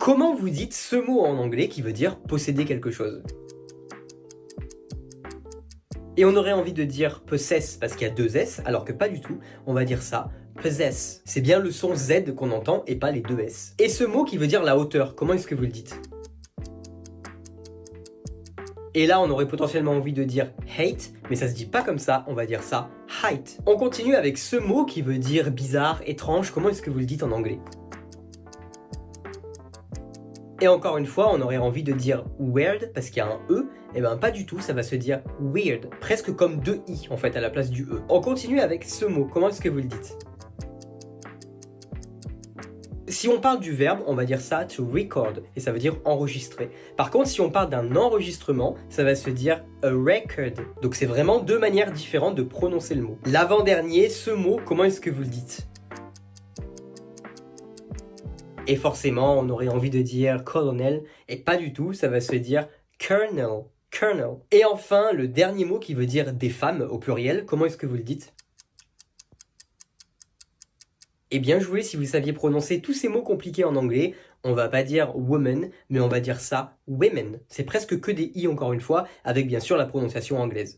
Comment vous dites ce mot en anglais qui veut dire posséder quelque chose? Et on aurait envie de dire possess parce qu'il y a deux S, alors que pas du tout, on va dire ça, possess. C'est bien le son Z qu'on entend et pas les deux S. Et ce mot qui veut dire la hauteur, comment est-ce que vous le dites? Et là, on aurait potentiellement envie de dire hate, mais ça se dit pas comme ça, on va dire ça height. On continue avec ce mot qui veut dire bizarre, étrange, comment est-ce que vous le dites en anglais? Et encore une fois, on aurait envie de dire weird parce qu'il y a un E, et ben pas du tout, ça va se dire weird, presque comme deux I en fait à la place du E. On continue avec ce mot, comment est-ce que vous le dites? Si on parle du verbe, on va dire ça to record, et ça veut dire enregistrer. Par contre, si on parle d'un enregistrement, ça va se dire a record. Donc c'est vraiment deux manières différentes de prononcer le mot. L'avant-dernier, ce mot, comment est-ce que vous le dites? Et forcément, on aurait envie de dire colonel, et pas du tout, ça va se dire colonel, colonel. Et enfin, le dernier mot qui veut dire des femmes au pluriel, comment est-ce que vous le dites? Et bien joué si vous saviez prononcer tous ces mots compliqués en anglais. On va pas dire woman, mais on va dire ça women. C'est presque que des i encore une fois, avec bien sûr la prononciation anglaise.